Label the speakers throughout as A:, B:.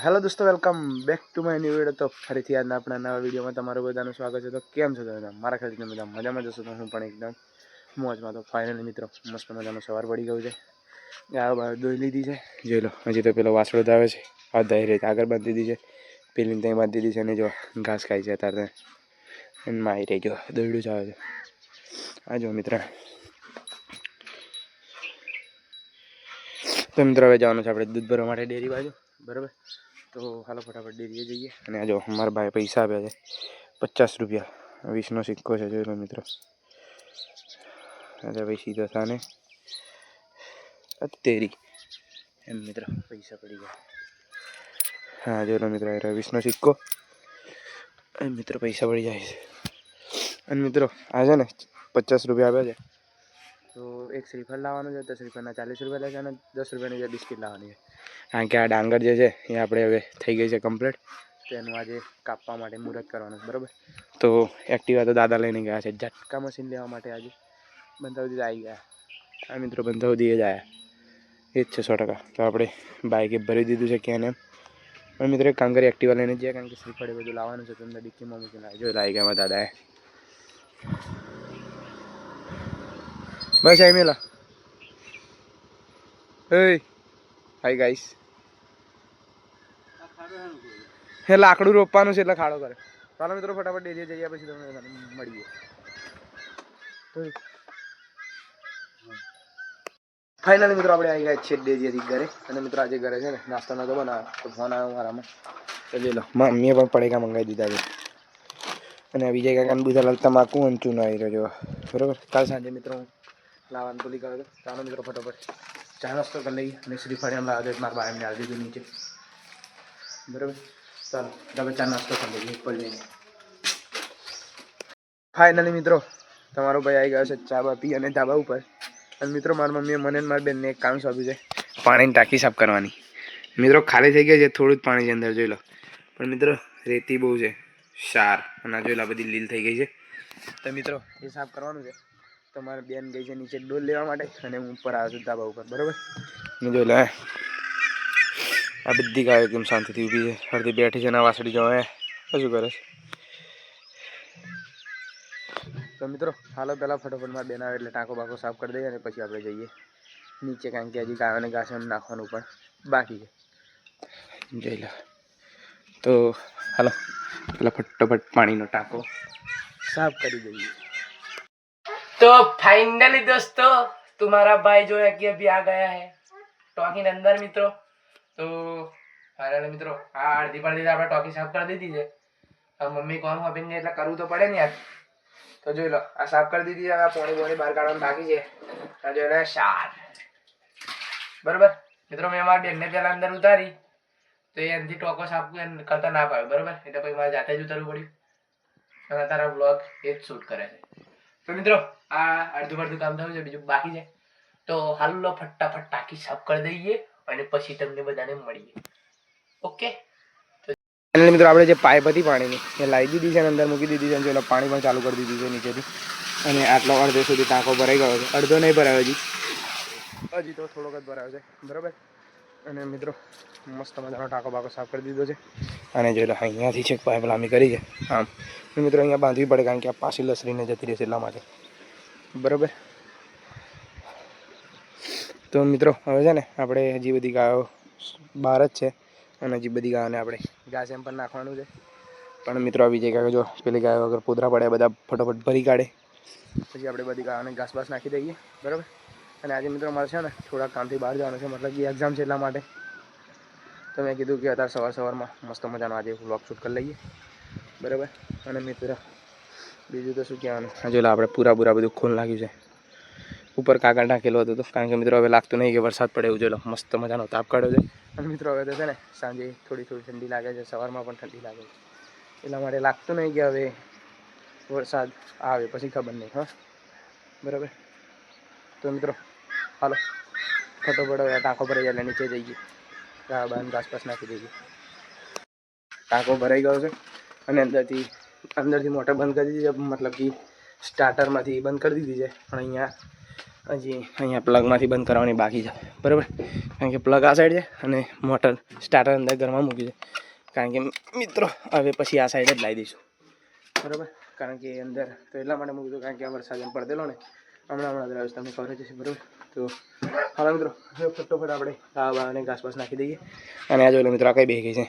A: Hello દોસ્તો, welcome back to my new video. તો ફરીથી આજના આપણા નવા વિડીયોમાં તમારું બધાનું સ્વાગત છે. તો કેમ છો તમે? મારા ખ્યાલથી બધા મજામાં જશો. તો હું પણ એકદમ મોજમાં. તો ફાઇનલી મિત્રો મસ્ત મજાનો સવાર પડી ગયું છે. આ બહાર દોઈ લીધી છે, જોઈ લો. હજી તો પેલો વાસળો આવે છે, આ દહીં રીતે આગળ બાંધી દીધી છે, પેલી ત્યાં બાંધી દીધી છે. અને જો ઘાસ ખાઈ છે અત્યારે મારી રહી, જો દોયડું જ આવે છે. આ જો મિત્ર, તો મિત્રો હવે જવાનું છે આપણે દૂધ ભરવા માટે ડેરી બાજુ, બરાબર. તો હાલો ફટાફટ ડેરીએ જઈએ. અને આ જો મારા ભાઈ પૈસા આપ્યા છે, 50 રૂપિયા, 20નો સિક્કો છે, જોઈ લો મિત્રો. અરે ભાઈ સીધો થાને તેરી એમ મિત્રો પૈસા પડી ગયા. હા જોઈ લો મિત્રો, 20નો સિક્કો એમ મિત્રો પૈસા પડી જાય છે. અને મિત્રો આ છે ને 50 રૂપિયા આપ્યા છે. તો એક શ્રીફળ લાવવાનું છે, તો શ્રીફળના 40 રૂપિયા લે છે. અને 10 રૂપિયાની જે બિસ્કિટ લાવવાની છે, કારણ કે આ ડાંગર જે છે એ આપણે હવે થઈ ગઈ છે કમ્પ્લીટ. તો એનું આજે કાપવા માટે મુહૂર્ત કરવાનું છે, બરાબર. તો એક્ટિવા તો દાદા લઈને ગયા છે ઝટકા મશીન લેવા માટે. આજે બંધાવદી આવી ગયા. આ મિત્રો બંધાવદી જ આવ્યા, એ જ છે 100%. તો આપણે બાઇકે ભરી દીધું છે ક્યાં એમ. અને મિત્રો એક કામ કરી એક્ટિવા લઈને જઈએ, કારણ કે શ્રીફળ એ બધું લાવવાનું છે. તો અંદર ડિક્કીમાં મૂકીને જો લાવી ગયા દાદાએ. બસ આઈ મેલા. હે હાય ગાઈસ, હે લાકડું રોપવાનું છે એટલે ખાડો કરે. ચાલો મિત્રો ફટાફટ ડેરીએ જઈએ, પછી તમને મળીએ. ફાઇનલી મિત્રો આપણે આવી ગયા છીએ ડેરીએથી ઘરે. અને મિત્રો આજે ઘરે છે ને નાસ્તો નતો બનાવ્યો, તો ફોન આવ્યો મારામાં. તો લઈ લો, મમ્મીએ પણ પડેકા મંગાવી દીધા છે. અને વિજય કાકાને બધા લગતા માકું અંચું ના આવી રહ્યો, બરાબર. કાલ સાંજે મિત્રો હું લાવવાનું ભૂલી ગયો હતો. ચાલો મિત્રો ફટાફટ ચા નાસ્તો કરી લઈએ. અને શ્રીફળ એમ લાવે મારા ભાઈને આવી દીધું નીચે, બરાબર. ચાલો તમે ચા નાસ્તો કરી લઈએ ઉપર જઈને. ફાઇનલી મિત્રો તમારો ભાઈ આવી ગયો છે ચા બા પી અને ધાબા ઉપર. અને મિત્રો મારી મમ્મીએ મને મારી બેનને એક કામ સોંપ્યું છે, પાણીની ટાંકી સાફ કરવાની. મિત્રો ખાલી થઈ ગયા છે, થોડું જ પાણી છે અંદર, જોઈ લો. પણ મિત્રો રેતી બહુ છે, સાર અને જોઈ લો બધી લીલ થઈ ગઈ છે. તો મિત્રો એ સાફ કરવાનું છે. તો મારી બેન ગઈ છે નીચે ડોલ લેવા માટે, અને હું ઉપર આવ્યો છું ધાબા ઉપર, બરાબર. જોઈ લો આ બધી ગાયો એકદમ શાંતિથી ઊભી છે, અડધી બેઠી છે. ના વાસળી જો શું કરે છે. તો મિત્રો હાલો પહેલાં ફટોફટ મારા બેન આવે એટલે ટાંકો બાકો સાફ કરી દઈએ, અને પછી આપણે જઈએ નીચે, કારણ કે હજી ગાયોને ઘાસ એમ નાખવાનું પણ બાકી છે. જોઈ લો. તો હાલો પેલા ફટોફટ પાણીનો ટાંકો સાફ કરી દઈએ. तो फाइनली दोस्तों तुम्हारा भाई जो है कि अभी आ गया है टॉकी के अंदर मित्रों. तो फाइनली मित्रों આ અડધી પડધી આપણે ટોકી સાફ કરી દીધી છે. હવે મમ્મી કોમ હોપીને એટલે કરવું તો પડે ને યાર. તો જોઈ લો આ સાફ કરી દીધી છે. આ પોણી બહાર કાઢવાનું બાકી છે. આ જોઈ લો શાર, બરાબર મિત્રો. મેં મારા બેનને પહેલા અંદર ઉતારી, તો એ એનાથી ટોકો સાફ કરતા ના પાડ્યો, બરાબર. એટલે પછી મારે જાતે જ ઉતારવું પડ્યું. અને તારા બ્લોગ એ જ શૂટ કરે છે. તો મિત્રો આ અડધું કામ થયું છે, બીજું બાકી છે. તો હાલો ફટાફટ ટાંકી સાફ કરી દઈએ, અને પછી તમને બધાને મળીએ. ઓકે મિત્રો આપણે જે પાઇપ હતી પાણીની એ લાવી દીધી છે, અને અંદર મૂકી દીધી છે. અને પાણી પણ ચાલુ કરી દીધું છે નીચેથી. અને આટલો અડધો સુધી ટાંકો ભરાઈ ગયો છે. અડધો નહીં ભરાયો હજી તો થોડોક જ ભરાયો છે, બરાબર. અને મિત્રો મસ્ત મજાનો ટાંકો બાકો સાફ કરી દીધો છે. અને જોઈ લો અહીંયાથી છે પાઇપ લાંબી કરી છે આમ. મિત્રો અહીંયા બાંધવી પડે, કારણ કે આ પાછી લસરીને જતી રહેશે એટલા માટે, બરાબર. તો મિત્રો હવે છે ને આપણે હજી બધી ગાયો બહાર જ છે, અને હજી બધી ગાયોને આપણે ઘાસ એમ પણ નાખવાનું છે. પણ મિત્રો આવી જાય કે જો પેલી ગાયો વગર પોદરા પડ્યા બધા ફટોફટ ભરી કાઢે, પછી આપણે બધી ગાયોને ઘાસ બાસ નાખી દઈએ, બરાબર. અને આજે મિત્રો મારે છે ને થોડા કામથી બહાર જવાનું છે, મતલબ કે એક્ઝામ છે એટલા માટે. તો મેં કીધું કે અત્યારે સવારમાં મસ્ત મજાનો આજે વ્લોગ શૂટ કરી લઈએ, બરાબર. અને મિત્રો બીજું તો શું કહેવાનું, જો આપણે પૂરા બધું ખોલ નાખ્યું છે. ઉપર કાગળ નાખેલો હતો, કારણ કે મિત્રો હવે લાગતું નહીં કે વરસાદ પડે એવું. જોઈ લો મસ્ત મજાનો તાપ કાઢ્યો છે. અને મિત્રો હવે તો છે ને સાંજે થોડી ઠંડી લાગે છે, સવારમાં પણ ઠંડી લાગે છે. એટલા માટે લાગતું નહીં કે હવે વરસાદ આવે, પછી ખબર નહીં, હા બરાબર. તો મિત્રો હાલો ફટોફટ હવે ટાંકો ભરાઈ જાય એટલે નીચે જઈએ, ઘાસપાસ નાખી દઈએ. ટાંકો ભરાઈ ગયો છે, અને અંદરથી મોટર બંધ કરી દીધી છે, મતલબ કે સ્ટાર્ટરમાંથી બંધ કરી દીધી છે. પણ અહીંયા હજી અહીંયા પ્લગમાંથી બંધ કરવાની બાકી છે બરાબર, કારણ કે પ્લગ આ સાઈડ છે અને મોટર સ્ટાર્ટર અંદર ઘરમાં મૂકી છે. કારણ કે મિત્રો હવે પછી આ સાઈડ જ લાવી દઈશું બરાબર, કારણ કે અંદર તો એટલા માટે મૂકી દઉં કારણ કે આ વરસાદ એમ પડેલો ને હમણાં દ્રાવ્યો તમને ખબર જ હશે બરાબર. તો હાલો મિત્રો ફટોફટ આપણે આ અને ઘાસ બાસ નાખી દઈએ. અને આ જોઈ લો મિત્રો આ કઈ બે ગઈ છે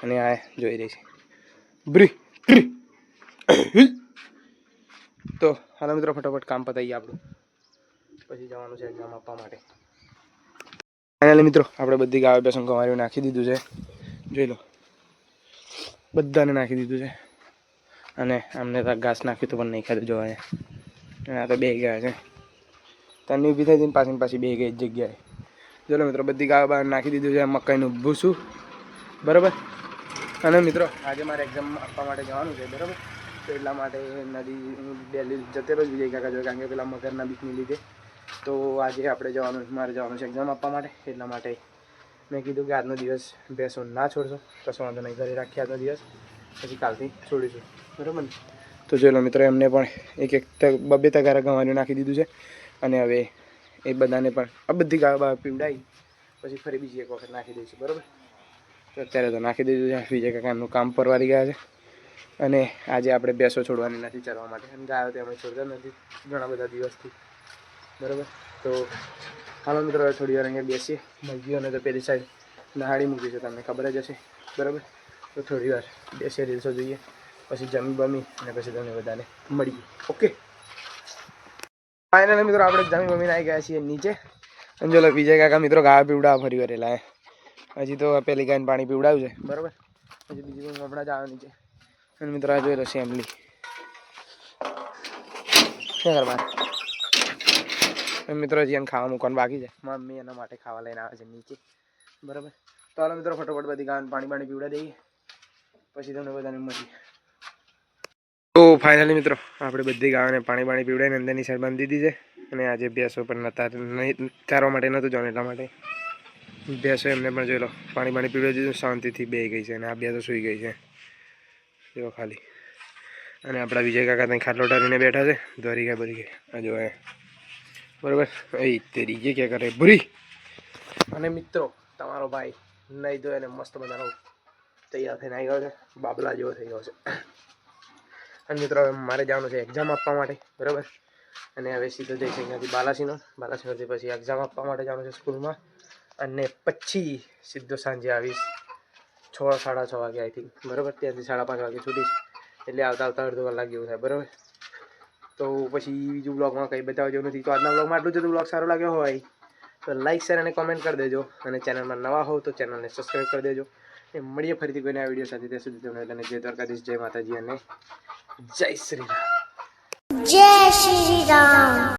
A: અને આ જોઈ રહી છે બ્રી. તો હાલો મિત્રો ફટોફટ કામ પતાવીએ આપણું, પછી જવાનું છે એક્ઝામ આપવા માટે. ફાઇનલી મિત્રો આપણે બધી ગાયો બેસન કમારીઓ નાખી દીધું છે, જોઈ લો બધાને નાખી દીધું છે. અને અમને તો ઘાસ નાખ્યું તો પણ નહીં ખાધું જોવા, આ તો બે ગયા છે તને ઊભી થઈ જઈને પાછી બે ગઈ જગ્યાએ. ચલો મિત્રો બધી ગાયો બહાર નાખી દીધું છે મકાઈનું ભૂસું બરાબર. અને મિત્રો આજે મારે એક્ઝામ આપવા માટે જવાનું છે બરાબર, તો એટલા માટે નદી ડેલી જતે રોજ વિજય કાકા જોઈએ કારણ કે પેલા મગરના બીકની લીધે. તો આજે આપણે મારે જવાનું છે એક્ઝામ આપવા માટે, એટલા માટે મેં કીધું કે આજનો દિવસ ભેંસો ના છોડશો કશો વાંધો નહીં, ઘરે રાખીએ આજનો દિવસ, પછી કાલથી છોડીશું બરાબર ને. તો જોઈ લો મિત્રો એમને પણ એક બબે તગારા ગંવારીઓ નાખી દીધું છે. અને હવે એ બધાને પણ આ બધી ગાયો પીવડાવી પછી ફરી બીજી એક વખત નાખી દઈશું બરાબર. તો અત્યારે તો નાખી દીધું છે, વિજય કાકા એમનું કામ પરવારી ગયા છે. અને આજે આપણે ભેંસો છોડવાની નથી ચરવા માટે, અને ગાયો તો અમે છોડતા નથી ઘણા બધા દિવસથી બરાબર. તો હાલો મિત્રો હવે થોડી વાર અહીંયા બેસીએ, મગીઓને તો પેલી સાઈડ નહાડી મૂકી છે તમને ખબર જ હશે બરાબર. તો થોડી વાર બેસીએ, રીલ્સો જોઈએ, પછી જમી બમી અને પછી તમને બધાને મળીએ. ઓકે ફાઇનલી મિત્રો આપણે જમી બમીને આવી ગયા છીએ નીચે. અને ચલો વિજય કાકા મિત્રો ગાય પીવડાવવા ફરી વરેલા હજી તો પેલી ગાયને પાણી પીવડાવ્યું છે બરાબર, પછી બીજી હમણાં જ આવે નીચે. અને મિત્રો આ જોઈ લો સેમલી શું કરવા મિત્રો હજી એને ખાવા મૂકવાનું બાકી છે, મમ્મી એના માટે ખાવા લઈને આવે છે નીચે બરાબર. તો હાલો મિત્રો ફટોફટ બધી ગાયને પાણી પીવડા દઈએ, પછી તમને બધાને મળીએ. તો ફાઇનલી મિત્રો આપણે બધી ગાયોને પાણી પીવડાવીને અંદરની સાઈડ બાંધી દીધી છે. અને આજે ભેંસો પણ નહોતા નહીં ચારવા માટે નહોતું જવાનું એટલા માટે ભેંસો એમને પણ જોઈ લો પાણી પીવડાવી દીધું, શાંતિથી બે ગઈ છે. અને આ બે તો સૂઈ ગઈ છે જો ખાલી. અને આપણા વિજય કાકા ત્યાં ખાટલો ટારીને બેઠા છે, ધોરી ગયા બધી આ જો બરાબર. એ તેરી જે ક્યાં કરે ભૂરી. અને મિત્રો તમારો ભાઈ નહીં ધોય અને મસ્ત મજાનો તૈયાર થઈને આવી ગયો છે, બાબલા જેવો થઈ ગયો છે. અને મિત્રો હવે મારે જવાનું છે એક્ઝામ આપવા માટે બરાબર. અને હવે સીધો જઈશ અહીંયાથી બાલાસિનોરથી પછી એક્ઝામ આપવા માટે જવાનું છે સ્કૂલમાં. અને પછી સીધો સાંજે આવીશ 6 સાડા 6 વાગે આઈ થિંક બરાબર, ત્યાંથી 5:30 વાગે છૂટીશ, એટલે આવતા અડધો કલાક જેવું થાય બરાબર. તો પછી બીજું બ્લોગમાં કંઈ બતાવવા જેવું નથી. તો આજના બ્લોગમાં આટલું જ. બ્લોગ સારો લાગ્યો હોય તો લાઈક શેર અને કોમેન્ટ કરી દેજો, અને ચેનલમાં નવા હોવ તો ચેનલને સબસ્ક્રાઈબ કરી દેજો. એ મળીએ ફરીથી કોઈને આ વિડીયો સાથે, ત્યાં સુધી તમને બધાને જય દ્વારકાધીશ, જય માતાજી અને જય શ્રી રામ. જય શ્રી રામ.